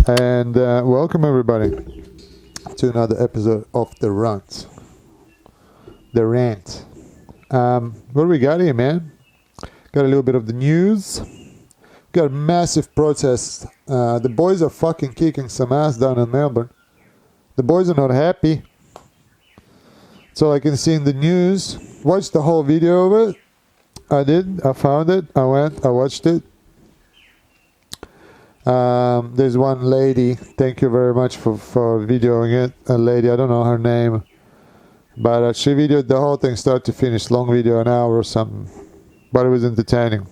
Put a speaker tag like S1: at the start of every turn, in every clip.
S1: And welcome everybody to another episode of the Rant. The Rant. What do we got here, man? Got a little bit of the news. Got a massive protest. The boys are fucking kicking some ass down in Melbourne. The boys are not happy. So I can see in the news. Watched the whole video of it. I did. I found it. I watched it. There's one lady, thank you very much for videoing it, a lady, I don't know her name, but she videoed the whole thing start to finish, long video, an hour or something, but it was entertaining,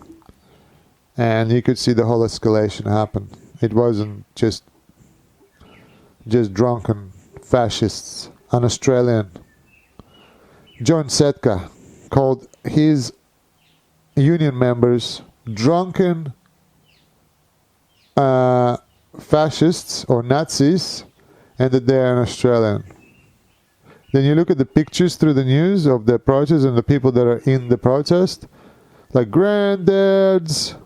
S1: and you could see the whole escalation happen. It wasn't just drunken fascists. An Australian, John Setka, called his union members drunken fascists or Nazis, and that they are an Australian. Then you look at the pictures through the news of the protest and the people that are in the protest, like granddads,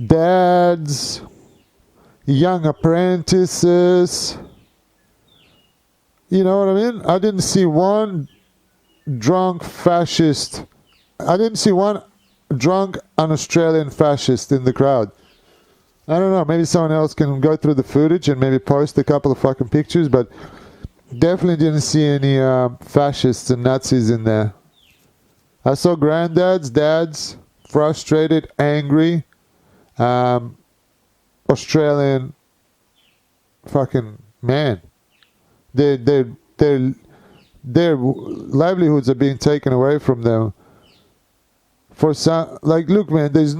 S1: dads, young apprentices. You know what I mean? I didn't see one drunk fascist. I didn't see one drunk un-Australian fascist in the crowd. I don't know, maybe someone else can go through the footage and maybe post a couple of fucking pictures, but definitely didn't see any fascists and Nazis in there. I saw granddads, dads, frustrated, angry, Australian fucking man. Their livelihoods are being taken away from them. For some, like, look, man, there's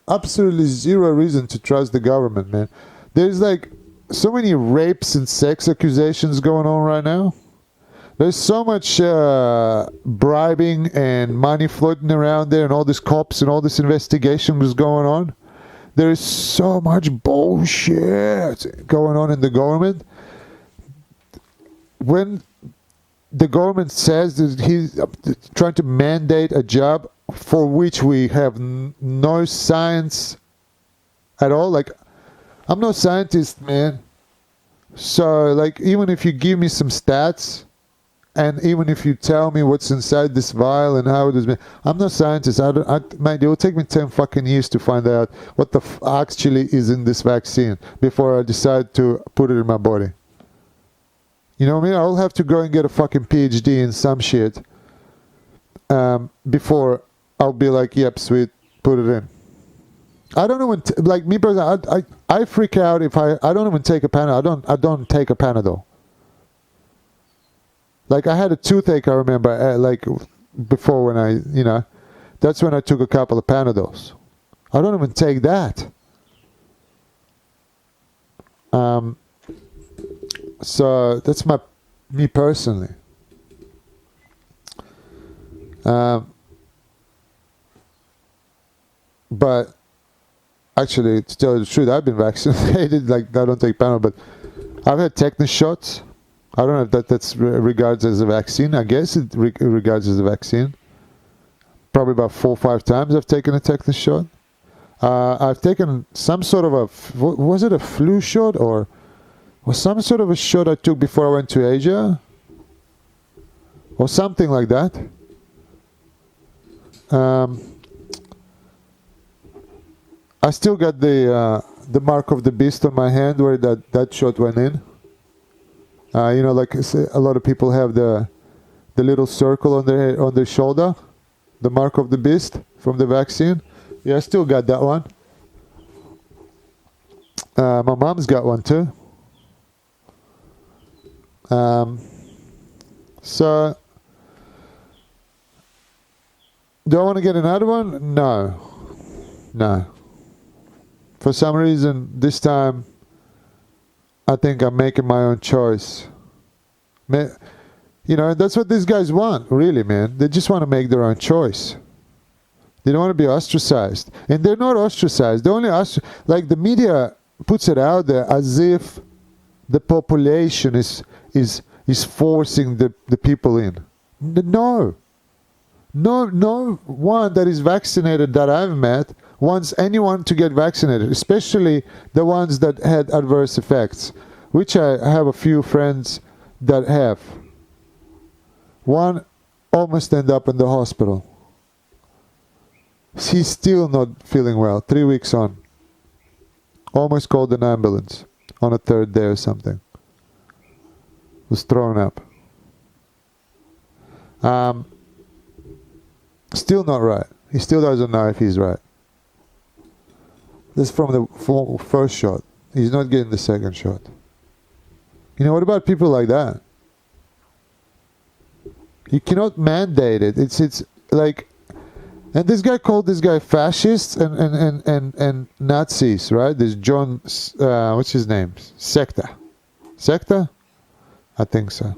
S1: absolutely zero reason to trust the government, man. There's like so many rapes and sex accusations going on right now. There's so much bribing and money floating around there, and all these cops and all this investigation was going on. There is so much bullshit going on in the government. When the government says that he's trying to mandate a job for which we have no science at all. Like, I'm no scientist, man. So, like, even if you give me some stats, and even if you tell me what's inside this vial and how it is made, I'm no scientist. Mate, it will take me 10 fucking years to find out what the actually is in this vaccine before I decide to put it in my body. You know what I mean? I'll have to go and get a fucking PhD in some shit before I'll be like, yep, sweet, put it in. I don't even, like me personally, I freak out if I don't even take a Panadol. I don't take a Panadol. Like, I had a toothache, I remember, like, before when that's when I took a couple of Panadols. I don't even take that. So that's me personally. But actually, to tell you the truth, I've been vaccinated. Like, I don't take Panadol, but I've had tetanus shots. I don't know if that's regards as a vaccine. I guess it regards as a vaccine. Probably about 4 or 5 times I've taken a tetanus shot. I've taken some sort of was it a flu shot or was some sort of a shot I took before I went to Asia? Or something like that. I still got the mark of the beast on my hand where that shot went in. Like a lot of people have the little circle on their shoulder, the mark of the beast from the vaccine. Yeah, I still got that one. My mom's got one too. So, do I want to get another one? No. For some reason, this time, I think I'm making my own choice. That's what these guys want, really, man. They just want to make their own choice. They don't want to be ostracized. And they're not ostracized. They're only like, the media puts it out there as if the population is forcing the people in. No. No one that is vaccinated that I've met wants anyone to get vaccinated, especially the ones that had adverse effects, which I have a few friends that have. One almost ended up in the hospital. He's still not feeling well, 3 weeks on. Almost called an ambulance on a third day or something. Was thrown up. Still not right. He still doesn't know if he's right. This is from the first shot. He's not getting the second shot. You know, what about people like that? You cannot mandate it. It's like, and this guy called this guy fascists and Nazis, right? This John, what's his name? Secta? I think so.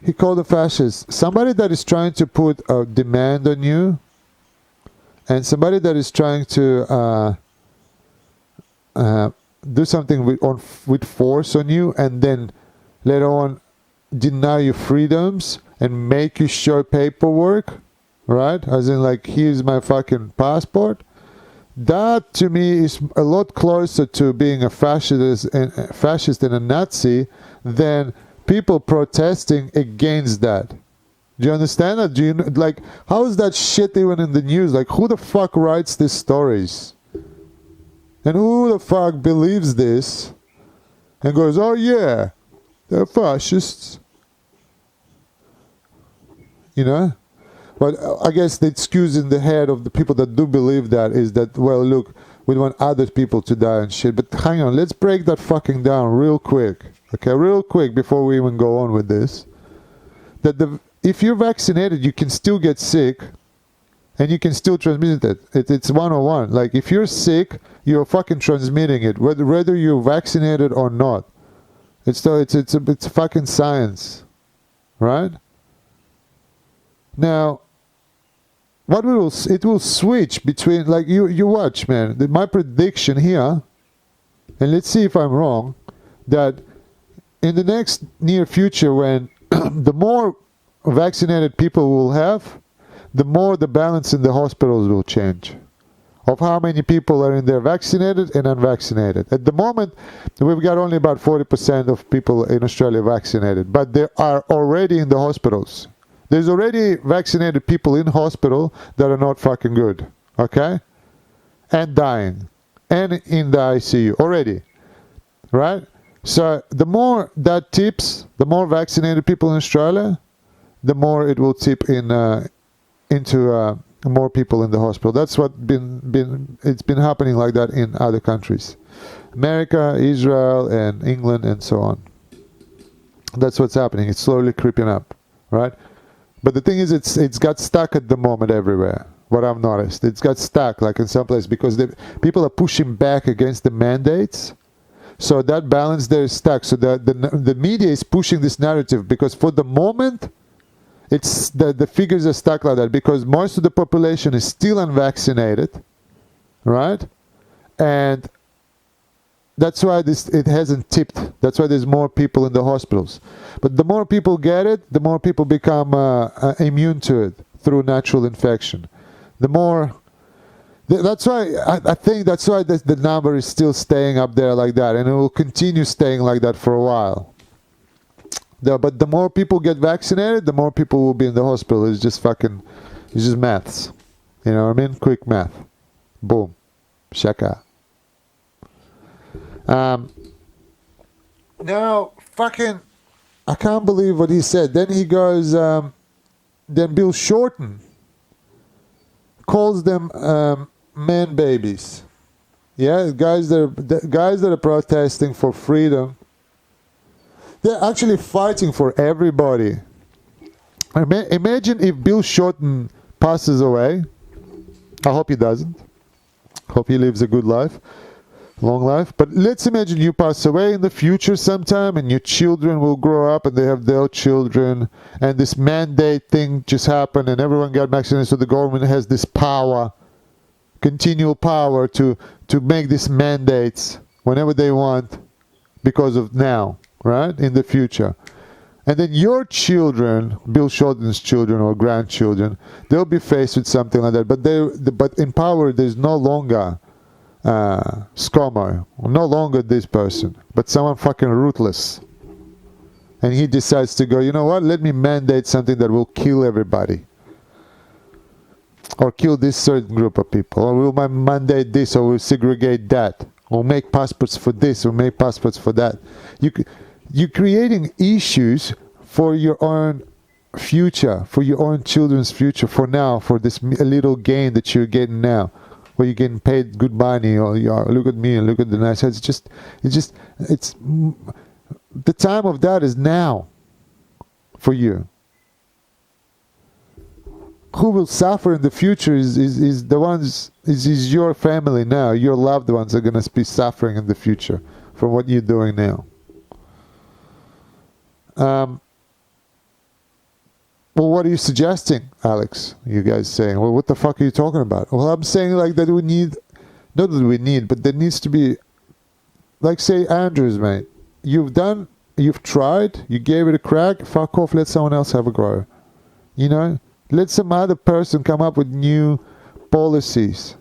S1: He called a fascist somebody that is trying to put a demand on you, and somebody that is trying to do something with force on you, and then later on deny you freedoms and make you show paperwork, right? As in, like, here's my fucking passport. That to me is a lot closer to being a fascist and a Nazi than people protesting against that. Do you understand that? Do you, like, how is that shit even in the news? Like, who the fuck writes these stories? And who the fuck believes this and goes, oh yeah, they're fascists? You know? But I guess the excuse in the head of the people that do believe that is that, well, look, we want other people to die and shit. But hang on, let's break that fucking down real quick. Okay, real quick before we even go on with this. That if you're vaccinated, you can still get sick and you can still transmit it. It's 101. Like, if you're sick, you're fucking transmitting it, whether you're vaccinated or not. It's fucking science, right? Now, it will switch between, like, you watch, man. My prediction here, and let's see if I'm wrong, that in the next near future, when the more vaccinated people will have, the more the balance in the hospitals will change. Of how many people are in there vaccinated and unvaccinated. At the moment, we've got only about 40% of people in Australia vaccinated, but they are already in the hospitals. There's already vaccinated people in hospital that are not fucking good, okay? And dying. And in the ICU already, right? So the more that tips, the more vaccinated people in Australia, the more it will tip into more people in the hospital. That's what it's been happening like that in other countries. America, Israel, and England, and so on. That's what's happening. It's slowly creeping up, right? But the thing is, it's got stuck at the moment everywhere. What I've noticed, it's got stuck, like in some places, because people are pushing back against the mandates. So that balance there is stuck. So the media is pushing this narrative because for the moment, it's the figures are stuck like that because most of the population is still unvaccinated, right? And that's why it hasn't tipped. That's why there's more people in the hospitals. But the more people get it, the more people become immune to it through natural infection. The more... That's why I think that's why the number is still staying up there like that, and it will continue staying like that for a while. But the more people get vaccinated, the more people will be in the hospital. It's just maths. You know what I mean? Quick math. Boom. Shaka. Now, fucking, I can't believe what he said. Then he goes, then Bill Shorten calls them man babies. Yeah, guys that are protesting for freedom. They're actually fighting for everybody. Imagine if Bill Shorten passes away. I hope he doesn't. Hope he lives a good life. Long life. But let's imagine you pass away in the future sometime and your children will grow up and they have their children and this mandate thing just happened and everyone got vaccinated, so the government has this power, continual power to make these mandates whenever they want because of now, right? In the future. And then your children, Bill Shorten's children or grandchildren, they'll be faced with something like that. But in power, there's no longer ScoMo, no longer this person, but someone fucking ruthless. And he decides to go, you know what, let me mandate something that will kill everybody. Or kill this certain group of people. Or we'll mandate this, or we'll segregate that. We'll make passports for this, we'll make passports for that. You're creating issues for your own future, for your own children's future, for now, for this little gain that you're getting now, where you're getting paid good money, or look at me and look at the nice heads. It's the time of that is now for you. Who will suffer in the future is the ones, is your family now. Your loved ones are going to be suffering in the future from what you're doing now. Well, what are you suggesting, Alex? You guys saying, well, what the fuck are you talking about? Well, I'm saying like that we need, not that we need, but there needs to be, like say Andrews, mate. You've tried, you gave it a crack, fuck off, let someone else have a go. You know? Let some other person come up with new policies,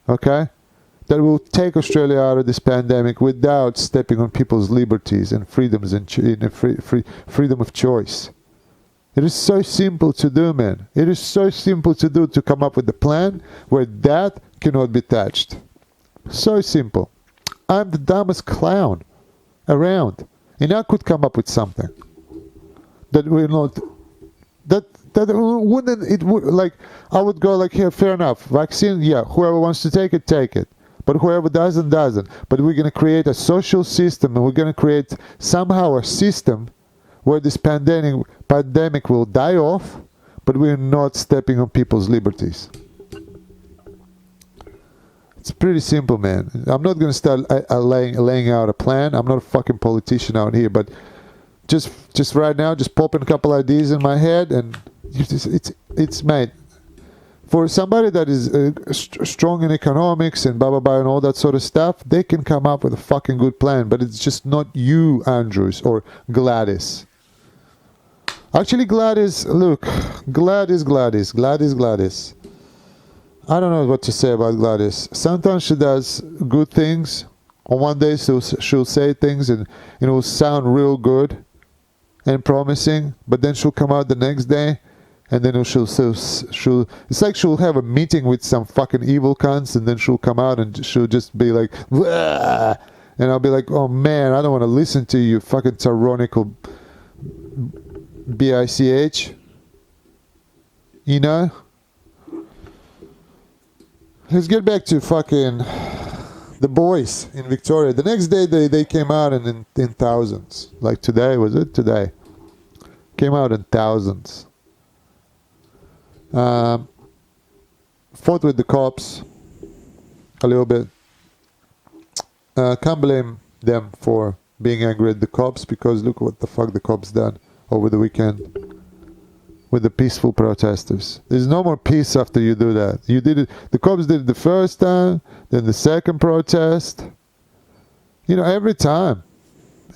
S1: okay? That will take Australia out of this pandemic without stepping on people's liberties and freedoms and freedom of choice. It is so simple to do, man. It is so simple to do, to come up with a plan where that cannot be touched. So simple. I'm the dumbest clown around, and I could come up with something that will not, that wouldn't, it would, like, I would go like, here, fair enough, vaccine, yeah, whoever wants to take it, take it. But whoever doesn't. But we're going to create a social system, and we're going to create somehow a system where this pandemic will die off, but we're not stepping on people's liberties. It's pretty simple, man. I'm not going to start laying out a plan. I'm not a fucking politician out here, but just right now, just popping a couple ideas in my head, and it's mate. For somebody that is strong in economics and blah blah blah and all that sort of stuff, they can come up with a fucking good plan. But it's just not you, Andrews, or Gladys. Actually, Gladys, look, Gladys. I don't know what to say about Gladys. Sometimes she does good things. On one day she'll say things and it will sound real good and promising, but then she'll come out the next day and then she'll it's like she'll have a meeting with some fucking evil cunts, and then she'll come out and she'll just be like, "Wah!" And I'll be like, oh man, I don't want to listen to you, fucking tyrannical bitch. You know? Let's get back to fucking the boys in Victoria. The next day they came out in thousands. Like today, was it? Today. Came out in thousands. Fought with the cops a little bit. Can't blame them for being angry at the cops, because look what the fuck the cops done over the weekend with the peaceful protesters. There's no more peace after you do that. You did it. The cops did it the first time, then the second protest. You know, every time.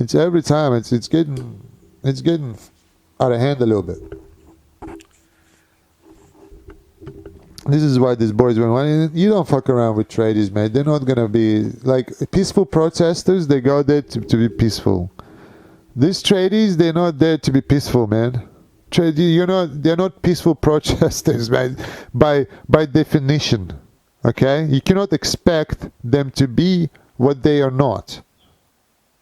S1: It's every time. It's getting out of hand a little bit. This is why these boys went, you don't fuck around with tradies, mate. They're not going to be, like, peaceful protesters, they go there to be peaceful. These tradies, they're not there to be peaceful, man. They're not peaceful protesters, man, by definition, okay? You cannot expect them to be what they are not,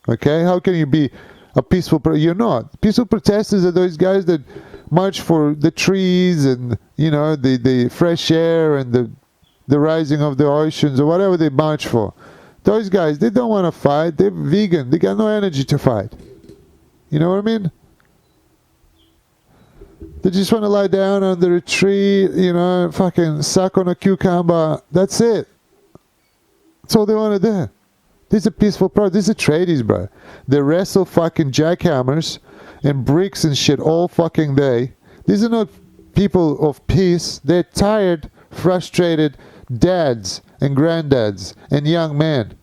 S1: okay? How can you be a peaceful, you're not. Peaceful protesters are those guys that march for the trees and, you know, the fresh air and the rising of the oceans or whatever they march for. Those guys, they don't want to fight. They're vegan. They got no energy to fight. You know what I mean? They just want to lie down under a tree, you know, fucking suck on a cucumber. That's it. That's all they want to do. These are peaceful These are tradies, bro. They wrestle fucking jackhammers and bricks and shit all fucking day. These are not people of peace. They're tired, frustrated dads and granddads and young men.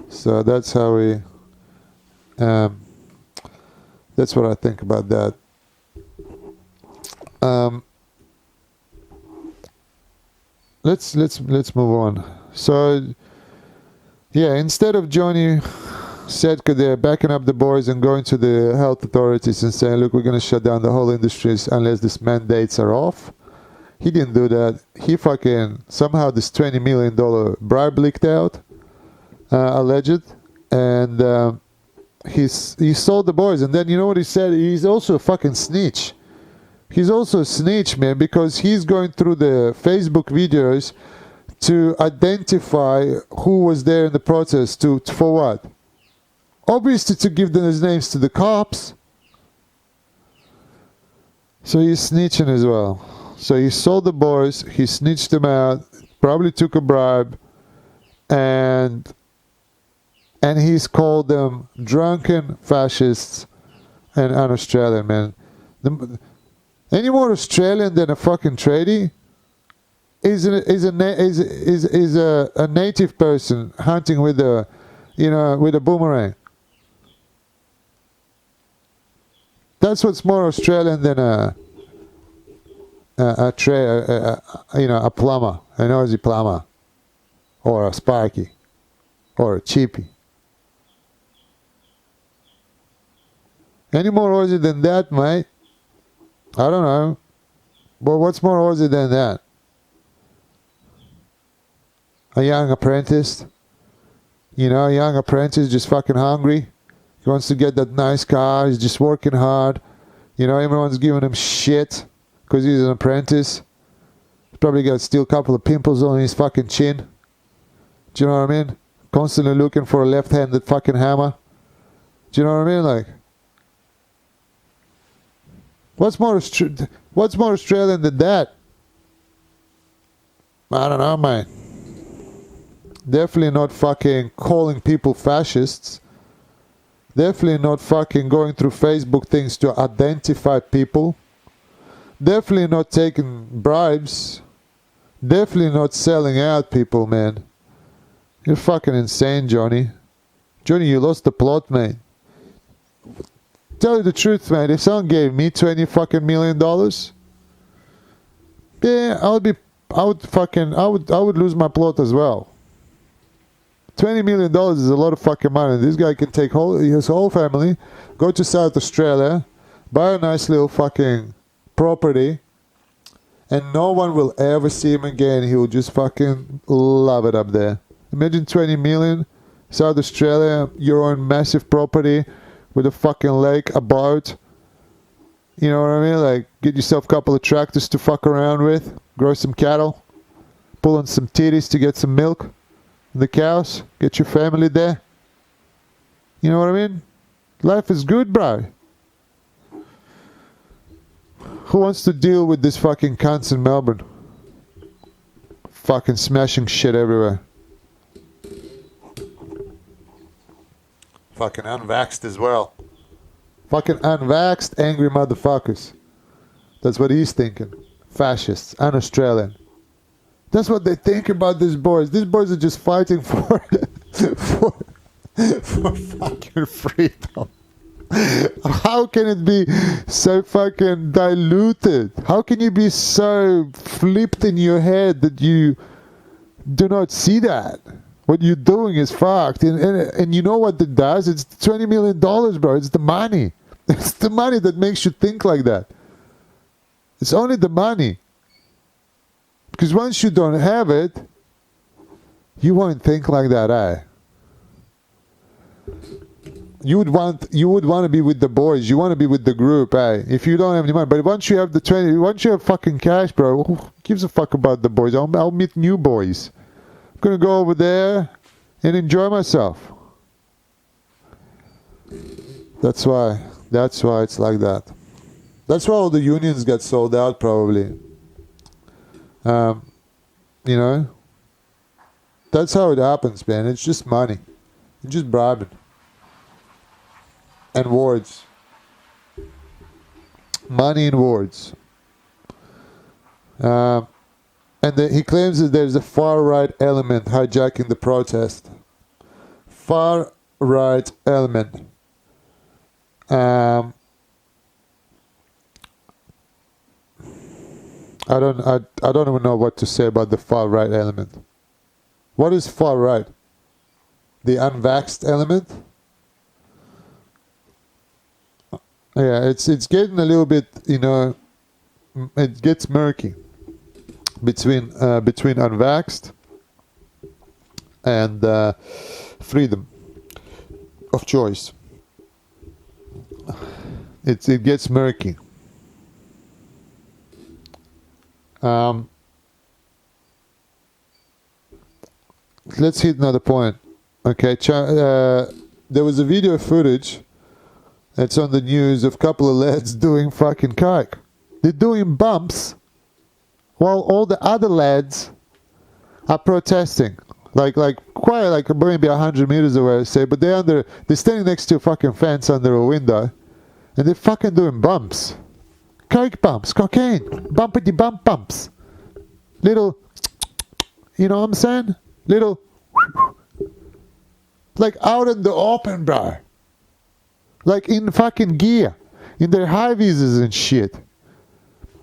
S1: So that's how we. That's what I think about that. Let's move on. So yeah, instead of Johnny Setka there backing up the boys and going to the health authorities and saying, look, we're going to shut down the whole industries unless these mandates are off, he didn't do that. He fucking somehow this $20 million bribe leaked out, alleged, and he sold the boys. And then you know what he said? He's also a fucking snitch. He's also a snitch, man, because he's going through the Facebook videos to identify who was there in the protest. For what? Obviously to give them his names to the cops. So he's snitching as well. So he sold the boys, he snitched them out, probably took a bribe, and he's called them drunken fascists and un-Australian, man. Any more Australian than a fucking tradie is a native person hunting with a boomerang. That's what's more Australian than a plumber, an Aussie plumber, or a Sparky, or a Chippy. Any more Aussie than that, mate? I don't know. But what's more Aussie than that? A young apprentice. You know, a young apprentice just fucking hungry. He wants to get that nice car. He's just working hard. You know, everyone's giving him shit because he's an apprentice. He's probably got still a couple of pimples on his fucking chin. Do you know what I mean? Constantly looking for a left-handed fucking hammer. Do you know what I mean? Like, what's more Australian than that? I don't know, man. Definitely not fucking calling people fascists. Definitely not fucking going through Facebook things to identify people. Definitely not taking bribes. Definitely not selling out people, man. You're fucking insane, Johnny. Johnny, you lost the plot, mate. Tell you the truth, man. If someone gave me $20 fucking million, yeah, I would lose my plot as well. $20 million is a lot of fucking money. This guy can take his whole family, go to South Australia, buy a nice little fucking property, and no one will ever see him again. He will just fucking love it up there. Imagine 20 million, South Australia, your own massive property with a fucking lake, a boat. You know what I mean? Like, get yourself a couple of tractors to fuck around with, grow some cattle, pull on some titties to get some milk. The cows, get your family there. You know what I mean? Life is good, bro. Who wants to deal with this fucking cunts in Melbourne? Fucking smashing shit everywhere. Fucking unvaxxed as well. Fucking unvaxxed, angry motherfuckers. That's what he's thinking. Fascists, un-Australian. That's what they think about these boys. These boys are just fighting for fucking freedom. How can it be so fucking diluted? How can you be so flipped in your head that you do not see that? What you're doing is fucked. And you know what it does? It's $20 million, bro. It's the money. It's the money that makes you think like that. It's only the money. Because once you don't have it, you won't think like that, eh? You would want to be with the boys. You want to be with the group, eh? If you don't have any money, but once you have once you have fucking cash, bro, who gives a fuck about the boys? I'll meet new boys. I'm gonna go over there and enjoy myself. That's why it's like that. That's why all the unions got sold out, probably. You know, that's how it happens, man. It's just money. It's just bribing. And words. Money and words. And he claims that there's a far-right element hijacking the protest. far right element. I don't even know what to say about the far right element. What is far right? The unvaxxed element? Yeah, it's getting a little bit, it gets murky between unvaxxed and freedom of choice. It gets murky. Let's hit another point. Okay, there was a video footage that's on the news of a couple of lads doing fucking coke. They're doing bumps while all the other lads are protesting. Like quite like maybe 100 meters away, say, but they're standing next to a fucking fence under a window, and they're fucking doing bumps. Coke bumps, cocaine, bumpity bump bumps. Little, you know what I'm saying? Little, like out in the open, bro. Like in fucking gear, in their high visors and shit.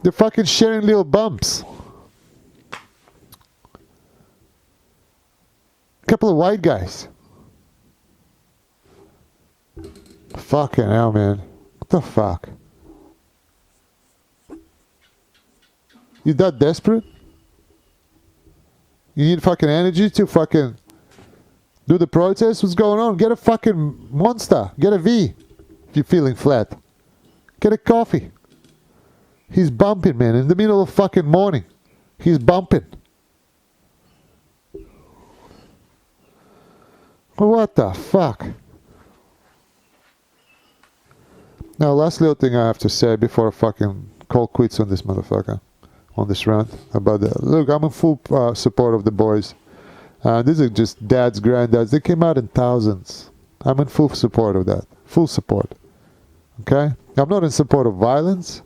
S1: They're fucking sharing little bumps. Couple of white guys. Fucking hell, man. What the fuck? You that desperate? You need fucking energy to fucking do the protest? What's going on? Get a fucking Monster. Get a V. If you're feeling flat. Get a coffee. He's bumping, man. In the middle of fucking morning. He's bumping. What the fuck? Now, last little thing I have to say before I fucking call quits on this motherfucker. On this rant about that. Look, I'm in full support of the boys. These are just dads, granddads. They came out in thousands. I'm in full support of that. Full support. Okay? I'm not in support of violence.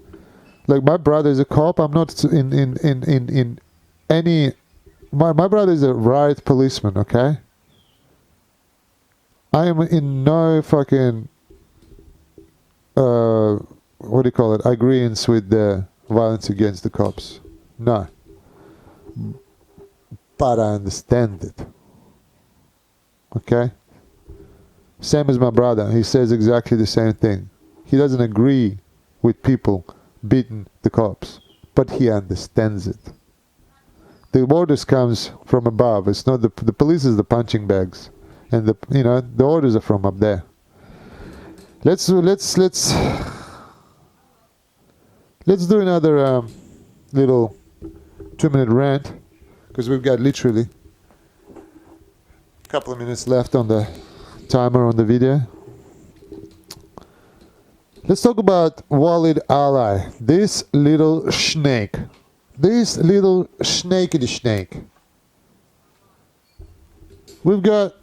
S1: Like, my brother is a cop. I'm not in any... My brother is a riot policeman, okay? I am in no fucking... what do you call it? Agreeance with the violence against the cops. No. But I understand it. Okay? Same as my brother. He says exactly the same thing. He doesn't agree with people beating the cops. But he understands it. The orders comes from above. It's not the police is the punching bags. And the orders are from up there. Let's do another little 2-minute rant, because we've got literally a couple of minutes left on the timer on the video. Let's talk about Walid Ally, this little snake. This little snakey snake. We've got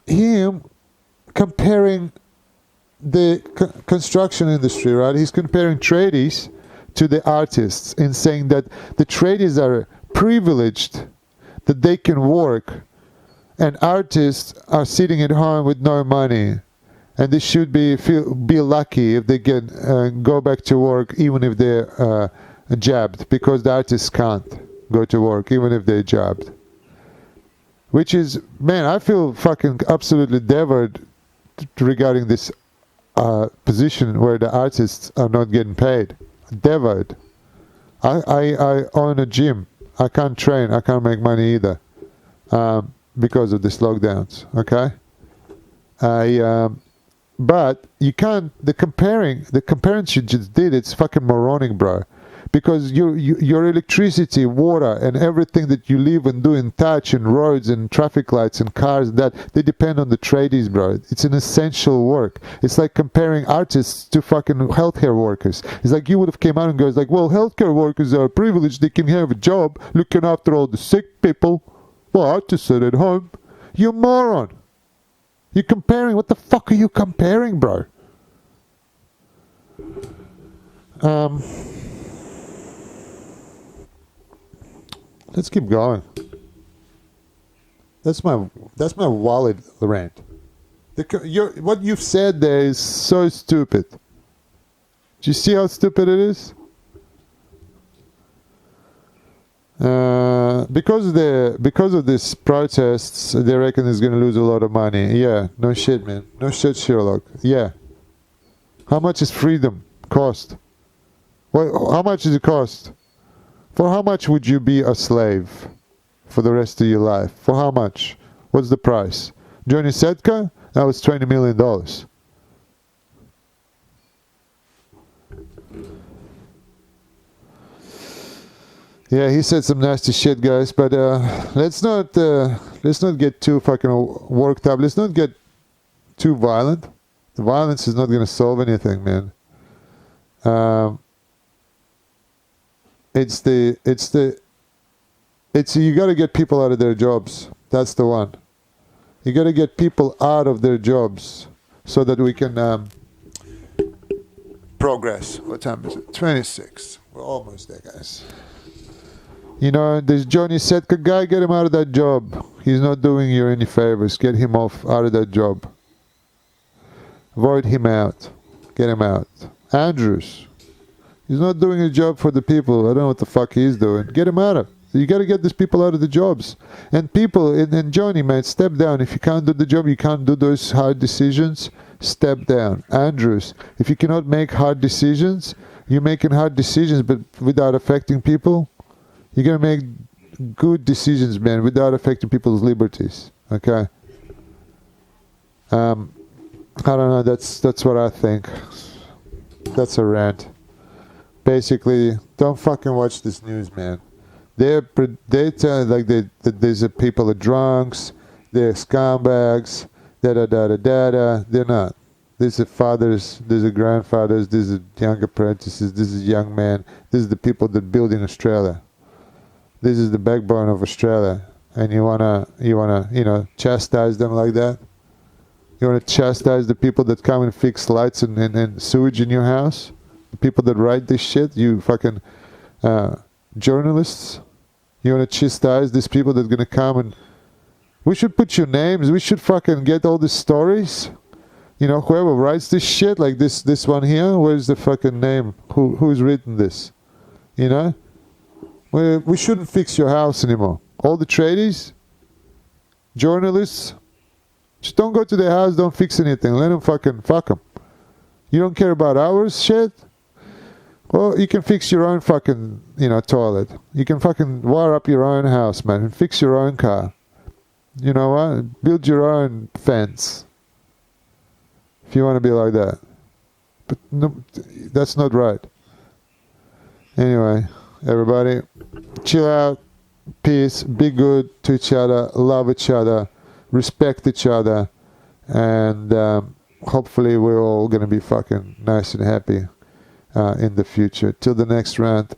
S1: him comparing the construction industry, right? He's comparing tradies to the artists and saying that the tradies are privileged, that they can work, and artists are sitting at home with no money, and they should be lucky if they can go back to work even if they're jabbed, because the artists can't go to work even if they're jabbed. Which is, man, I feel fucking absolutely devoured regarding this position where the artists are not getting paid. Devoured. I own a gym. I can't train. I can't make money either because of these lockdowns. Okay. But you can't. The comparison you just did. It's fucking moronic, bro. Because your electricity, water, and everything that you live and do and touch, and roads and traffic lights and cars, they depend on the tradies, bro. It's an essential work. It's like comparing artists to fucking healthcare workers. It's like you would have came out and goes like, well, healthcare workers are privileged. They can have a job looking after all the sick people. Well, artists are at home. You moron. You're comparing. What the fuck are you comparing, bro? Let's keep going. That's my valid rant. What you've said there is so stupid. Do you see how stupid it is? Because of these protests, they reckon it's gonna lose a lot of money. Yeah, no shit, man. No shit, Sherlock. Yeah. How much is freedom cost? Well, how much does it cost? For how much would you be a slave for the rest of your life? For how much? What's the price? Johnny Setka? That was $20 million. Yeah, he said some nasty shit, guys. But let's not get too fucking worked up. Let's not get too violent. The violence is not going to solve anything, man. You got to get people out of their jobs. That's the one. You got to get people out of their jobs so that we can progress. What time is it? 26. We're almost there, guys. You know, this Johnny Setka guy, get him out of that job. He's not doing you any favors. Get him out of that job. Void him out. Get him out. Andrews. He's not doing a job for the people. I don't know what the fuck he's doing. Get him out of. You got to get these people out of the jobs. And people, and Johnny, man, step down. If you can't do the job, you can't do those hard decisions, step down. Andrews, if you cannot make hard decisions, you're making hard decisions but without affecting people, you're going to make good decisions, man, without affecting people's liberties. Okay? I don't know. That's what I think. That's a rant. Basically, don't fucking watch this news, man. They tell like that these people are drunks, they're scumbags, da. They're not. These are fathers, these are grandfathers, these are young apprentices, this is young men. This is the people that build in Australia. This is the backbone of Australia, and you wanna chastise them like that. You wanna chastise the people that come and fix lights and sewage in your house. The people that write this shit. You fucking journalists. You want to chastise these people that are going to come and... We should put your names. We should fucking get all the stories. You know, whoever writes this shit, like this one here, where's the fucking name? Who's written this? You know? We shouldn't fix your house anymore. All the tradies, journalists, just don't go to their house, don't fix anything. Let them fucking fuck them. You don't care about ours shit? Well, you can fix your own fucking, toilet. You can fucking wire up your own house, man, and fix your own car. You know what? Build your own fence. If you want to be like that. But no, that's not right. Anyway, everybody, chill out, peace, be good to each other, love each other, respect each other, and hopefully we're all going to be fucking nice and happy in the future. Till the next rant,